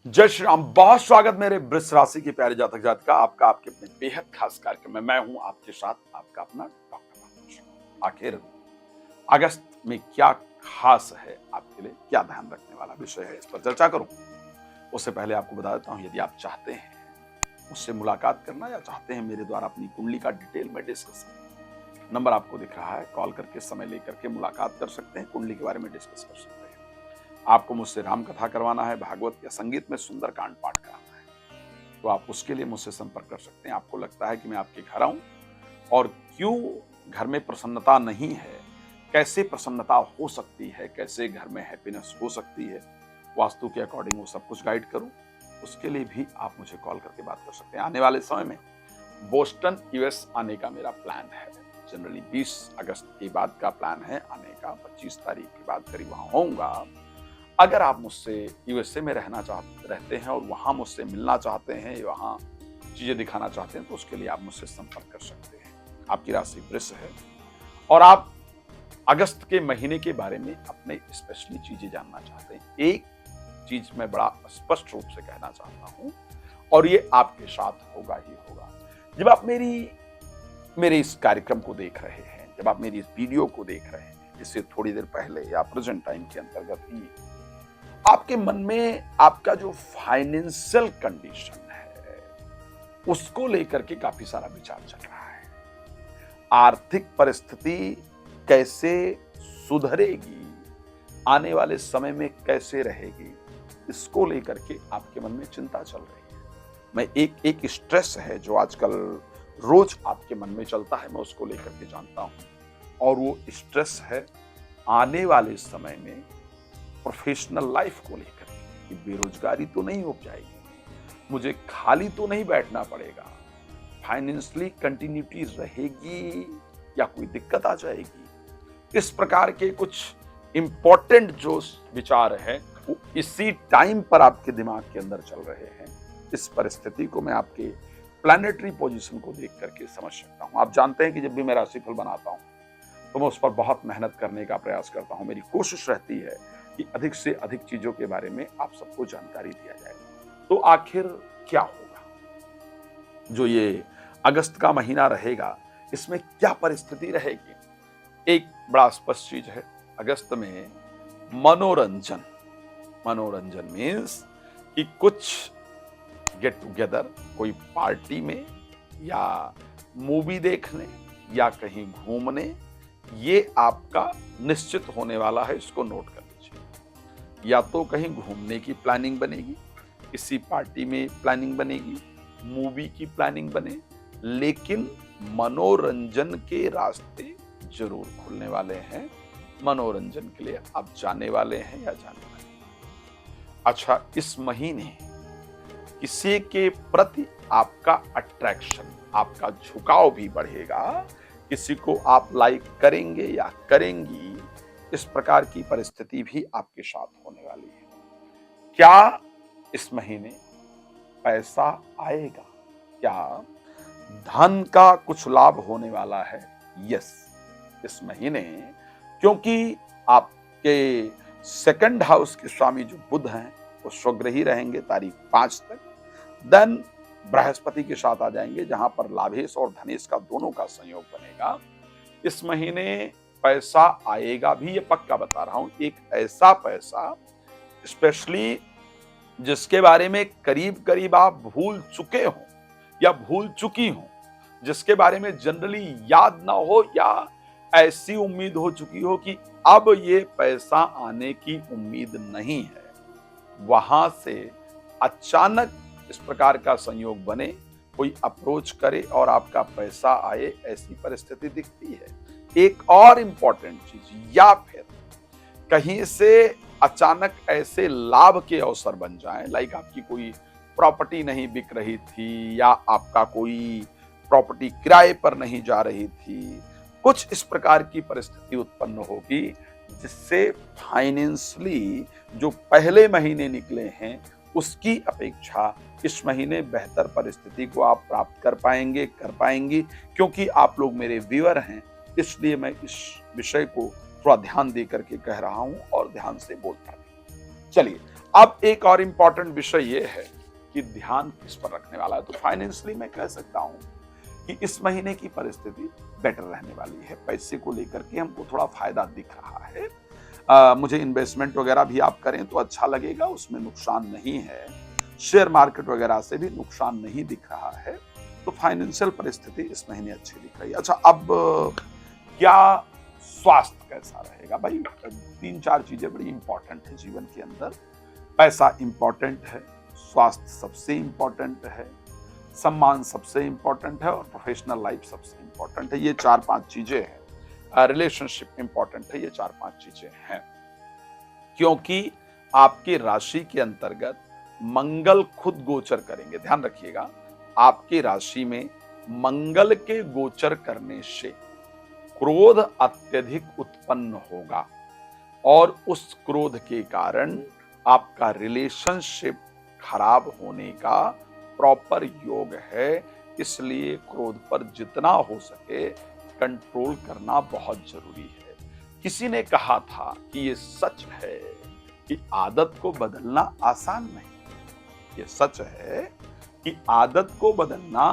जय श्री राम। बहुत स्वागत मेरे वृष राशि के प्यारे जातक जातिका आपका आपके अपने बेहद खास कार्यक्रम में। मैं हूं आपके साथ आपका अपना डॉक्टर राजेश। आखिर अगस्त में क्या खास है आपके लिए, क्या ध्यान रखने वाला विषय है, इस पर चर्चा करूं। उससे पहले आपको बता देता हूं, यदि आप चाहते हैं मुझसे मुलाकात करना या चाहते हैं मेरे द्वारा अपनी कुंडली का डिटेल में डिस्कस करना, नंबर आपको दिख रहा है, कॉल करके समय लेकर के मुलाकात कर सकते हैं, कुंडली के बारे में डिस्कस कर सकते हैं। आपको मुझसे राम कथा करवाना है, भागवत या संगीत में सुंदर कांड पाठ कराना है, तो आप उसके लिए मुझसे संपर्क कर सकते हैं। आपको लगता है कि मैं आपके घर आऊं और क्यों घर में प्रसन्नता नहीं है, कैसे प्रसन्नता हो सकती है, कैसे घर में हैप्पीनेस हो सकती है, वास्तु के अकॉर्डिंग वो सब कुछ गाइड करूं, उसके लिए भी आप मुझे कॉल करके बात कर सकते हैं। आने वाले समय में बोस्टन यूएस आने का मेरा प्लान है। जनरली 20 अगस्त के बाद का प्लान है आने का। 25 तारीख के बाद करीब वहां होऊंगा। अगर आप मुझसे यूएसए में रहते हैं और वहां मुझसे मिलना चाहते हैं, वहां चीजें दिखाना चाहते हैं, तो उसके लिए आप मुझसे संपर्क कर सकते हैं। आपकी राशि वृष है और आप अगस्त के महीने के बारे में अपने स्पेशली चीजें जानना चाहते हैं। एक चीज मैं बड़ा स्पष्ट रूप से कहना चाहता हूं और ये आपके साथ होगा ही होगा। जब आप मेरे इस कार्यक्रम को देख रहे हैं, जब आप मेरी इस वीडियो को देख रहे हैं, इससे थोड़ी देर पहले या प्रेजेंट टाइम के अंतर्गत ही आपके मन में आपका जो फाइनेंशियल कंडीशन है उसको लेकर के काफी सारा विचार चल रहा है। आर्थिक परिस्थिति कैसे सुधरेगी, आने वाले समय में कैसे रहेगी, इसको लेकर के आपके मन में चिंता चल रही है। मैं एक स्ट्रेस है जो आजकल रोज आपके मन में चलता है, मैं उसको लेकर के जानता हूं और वो स्ट्रेस है आने वाले समय में प्रोफेशनल लाइफ को लेकर कि बेरोजगारी तो नहीं हो जाएगी, मुझे खाली तो नहीं बैठना पड़ेगा, फाइनेंशियली कंटिन्यूटी रहेगी या कोई दिक्कत आ जाएगी। इस प्रकार के कुछ इंपॉर्टेंट जो विचार है वो इसी टाइम पर आपके दिमाग के अंदर चल रहे हैं। इस परिस्थिति को मैं आपके प्लैनेटरी पोजीशन को देख करके समझ सकता हूं। आप जानते हैं कि जब भी मैं राशिफल बनाता हूं तो मैं उस पर बहुत मेहनत करने का प्रयास करता हूं। मेरी कोशिश रहती है कि अधिक से अधिक चीजों के बारे में आप सबको जानकारी दिया जाए। तो आखिर क्या होगा, जो ये अगस्त का महीना रहेगा, इसमें क्या परिस्थिति रहेगी। एक बड़ा स्पष्ट चीज है, अगस्त में मनोरंजन मीन्स कि कुछ गेट टुगेदर, कोई पार्टी में या मूवी देखने या कहीं घूमने, ये आपका निश्चित होने वाला है। इसको नोट कर लीजिए। या तो कहीं घूमने की प्लानिंग बनेगी, किसी पार्टी में प्लानिंग बनेगी, मूवी की प्लानिंग बने, लेकिन मनोरंजन के रास्ते जरूर खुलने वाले हैं। मनोरंजन के लिए आप जाने वाले हैं या जाने वाले हैं। अच्छा, इस महीने किसी के प्रति आपका अट्रैक्शन, आपका झुकाव भी बढ़ेगा। किसी को आप लाइक करेंगे या करेंगी, इस प्रकार की परिस्थिति भी आपके साथ होने वाली है। क्या इस महीने पैसा आएगा, क्या धन का कुछ लाभ होने वाला है? यस, इस महीने, क्योंकि आपके सेकंड हाउस के स्वामी जो बुध हैं वो स्वग्रही रहेंगे तारीख 5 तक। देन बृहस्पति के साथ आ जाएंगे, जहां पर लाभेश और धनेश का दोनों का संयोग बनेगा। इस महीने पैसा आएगा भी, ये पक्का बता रहा हूं। एक ऐसा पैसा स्पेशली जिसके बारे में करीब करीब आप भूल चुके हो या भूल चुकी हो, जिसके बारे में जनरली याद ना हो या ऐसी उम्मीद हो चुकी हो कि अब ये पैसा आने की उम्मीद नहीं है, वहां से अचानक इस प्रकार का संयोग बने, कोई अप्रोच करे और आपका पैसा आए, ऐसी परिस्थिति दिखती है। एक और इंपॉर्टेंट चीज, या फिर कहीं से अचानक ऐसे लाभ के अवसर बन जाएं, लाइक आपकी कोई प्रॉपर्टी नहीं बिक रही थी या आपका कोई प्रॉपर्टी किराए पर नहीं जा रही थी, कुछ इस प्रकार की परिस्थिति उत्पन्न होगी जिससे फाइनेंशियली जो पहले महीने निकले हैं उसकी अपेक्षा इस महीने बेहतर परिस्थिति को आप प्राप्त कर पाएंगी। क्योंकि आप लोग मेरे व्यूअर हैं, इसलिए मैं इस विषय को थोड़ा ध्यान दे करके कह रहा हूं और ध्यान से बोलता भी। चलिए अब एक और इंपॉर्टेंट विषय ये है कि ध्यान किस पर रखने वाला है। तो फाइनेंशियली मैं कह सकता हूं कि इस महीने की परिस्थिति बेटर रहने वाली है। पैसे को लेकर के हमको थोड़ा फायदा दिख रहा है। मुझे इन्वेस्टमेंट वगैरह भी आप करें तो अच्छा लगेगा, उसमें नुकसान नहीं है। शेयर मार्केट वगैरह से भी नुकसान नहीं दिख रहा है। तो फाइनेंशियल परिस्थिति इस महीने अच्छी दिख रही है। अच्छा, अब क्या स्वास्थ्य कैसा रहेगा? भाई 3-4 चीजें बड़ी इंपॉर्टेंट है जीवन के अंदर। पैसा इंपॉर्टेंट है, स्वास्थ्य सबसे इंपॉर्टेंट है, सम्मान सबसे इंपॉर्टेंट है और प्रोफेशनल लाइफ सबसे इंपॉर्टेंट है। ये 4-5 चीजें हैं। रिलेशनशिप इंपॉर्टेंट है, ये 4-5 चीजें हैं। क्योंकि आपकी राशि के अंतर्गत मंगल खुद गोचर करेंगे। ध्यान रखिएगा, आपकी राशि में मंगल के गोचर करने से क्रोध अत्यधिक उत्पन्न होगा और उस क्रोध के कारण आपका रिलेशनशिप खराब होने का प्रॉपर योग है। इसलिए क्रोध पर जितना हो सके कंट्रोल करना बहुत जरूरी है। किसी ने कहा था कि ये सच है कि आदत को बदलना आसान नहीं। ये सच है कि आदत को बदलना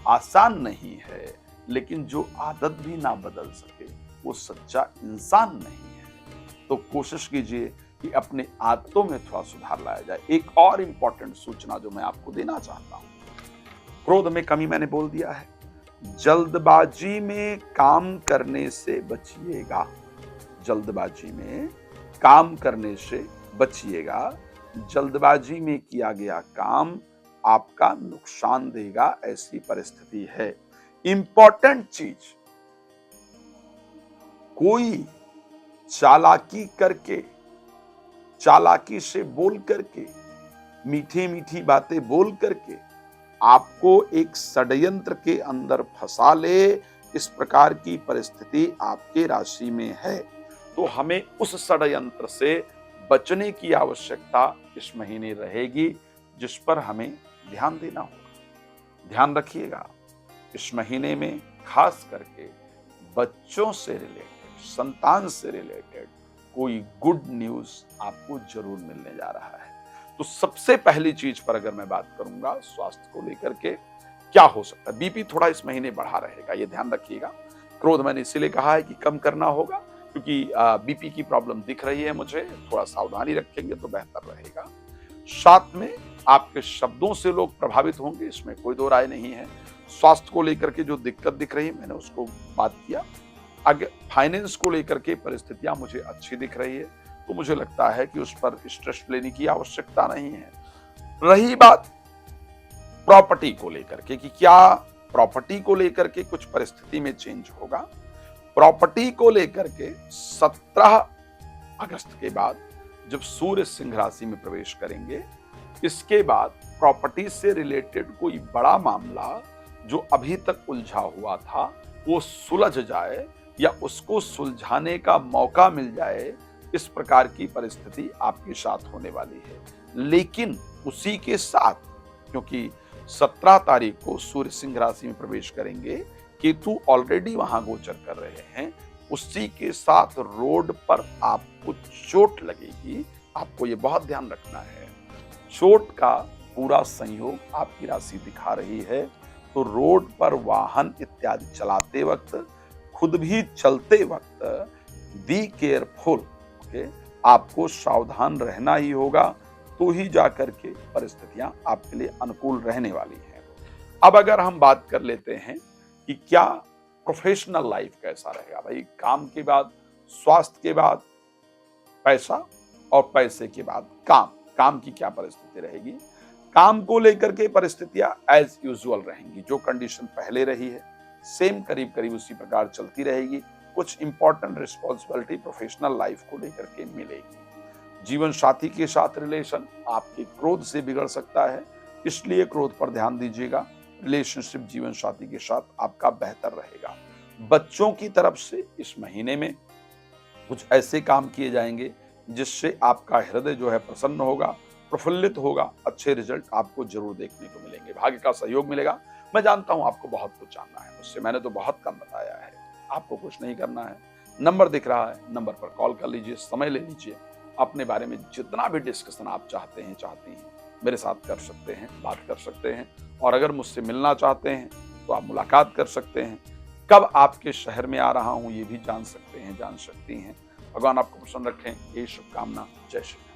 आसान नहीं है, लेकिन जो आदत भी ना बदल सके वो सच्चा इंसान नहीं है। तो कोशिश कीजिए कि अपने आदतों में थोड़ा सुधार लाया जाए। एक और इंपॉर्टेंट सूचना जो मैं आपको देना चाहता हूं, क्रोध में कमी मैंने बोल दिया है। जल्दबाजी में काम करने से बचिएगा। जल्दबाजी में काम करने से बचिएगा। जल्दबाजी में किया गया काम आपका नुकसान देगा, ऐसी परिस्थिति है। इंपॉर्टेंट चीज, कोई चालाकी करके, चालाकी से बोल करके, मीठी मीठी बातें बोल करके आपको एक षड्यंत्र के अंदर फंसा ले, इस प्रकार की परिस्थिति आपके राशि में है। तो हमें उस षड्यंत्र से बचने की आवश्यकता इस महीने रहेगी, जिस पर हमें ध्यान देना होगा। ध्यान रखिएगा, इस महीने में खास करके बच्चों से रिलेटेड, संतान से रिलेटेड कोई गुड न्यूज आपको जरूर मिलने जा रहा है। तो सबसे पहली चीज पर अगर मैं बात करूंगा स्वास्थ्य को लेकर के, क्या हो सकता है? बीपी थोड़ा इस महीने बढ़ा रहेगा, ये ध्यान रखिएगा। क्रोध मैंने इसीलिए कहा है कि कम करना होगा, क्योंकि बीपी की प्रॉब्लम दिख रही है मुझे। थोड़ा सावधानी रखेंगे तो बेहतर रहेगा। साथ में आपके शब्दों से लोग प्रभावित होंगे, इसमें कोई दो राय नहीं है। स्वास्थ्य को लेकर के जो दिक्कत दिख रही है मैंने उसको बात किया। आगे फाइनेंस को लेकर के परिस्थितियां मुझे अच्छी दिख रही है, तो मुझे लगता है कि उस पर स्ट्रेस लेने की आवश्यकता नहीं है। रही बात प्रॉपर्टी को लेकर के कि क्या प्रॉपर्टी को लेकर के कुछ परिस्थिति में चेंज होगा। प्रॉपर्टी को लेकर के 17 अगस्त के बाद जब सूर्य सिंह राशि में प्रवेश करेंगे, इसके बाद प्रॉपर्टी से रिलेटेड कोई बड़ा मामला जो अभी तक उलझा हुआ था वो सुलझ जाए या उसको सुलझाने का मौका मिल जाए, इस प्रकार की परिस्थिति आपके साथ होने वाली है। लेकिन उसी के साथ, क्योंकि 17 तारीख को सूर्य सिंह राशि में प्रवेश करेंगे, केतु ऑलरेडी वहां गोचर कर रहे हैं, उसी के साथ रोड पर आपको चोट लगेगी। आपको ये बहुत ध्यान रखना है। चोट का पूरा संयोग आपकी राशि दिखा रही है। तो रोड पर वाहन इत्यादि चलाते वक्त, खुद भी चलते वक्त बी केयरफुल, आपको सावधान रहना ही होगा, तो ही जाकर के परिस्थितियां आपके लिए अनुकूल रहने वाली हैं। अब अगर हम बात कर लेते हैं कि क्या प्रोफेशनल लाइफ कैसा रहेगा। भाई काम के बाद स्वास्थ्य के बाद पैसा और पैसे के बाद काम, काम की क्या परिस्थिति रहेगी। काम को लेकर के परिस्थितियां एज यूजुअल रहेंगी, जो कंडीशन पहले रही है सेम करीब करीब उसी प्रकार चलती रहेगी। कुछ इंपॉर्टेंट रिस्पॉन्सिबिलिटी प्रोफेशनल लाइफ को लेकर के मिलेगी। जीवन साथी के साथ रिलेशन आपके क्रोध से बिगड़ सकता है, इसलिए क्रोध पर ध्यान दीजिएगा। रिलेशनशिप जीवन साथी के साथ आपका बेहतर रहेगा। बच्चों की तरफ से इस महीने में कुछ ऐसे काम किए जाएंगे जिससे आपका हृदय जो है प्रसन्न होगा, प्रफुल्लित होगा। अच्छे रिजल्ट आपको जरूर देखने को मिलेंगे, भाग्य का सहयोग मिलेगा। मैं जानता हूं आपको बहुत कुछ जानना है मुझसे, मैंने तो बहुत कम बताया है। आपको कुछ नहीं करना है, नंबर दिख रहा है, नंबर पर कॉल कर लीजिए, समय ले लीजिए, अपने बारे में जितना भी डिस्कशन आप चाहते हैं मेरे साथ कर सकते हैं, बात कर सकते हैं। और अगर मुझसे मिलना चाहते हैं तो आप मुलाकात कर सकते हैं। कब आपके शहर में आ रहा हूं ये भी जान सकते हैं, जान सकती हैं। भगवान आपको प्रसन्न रखें, ये शुभकामना। जय श्री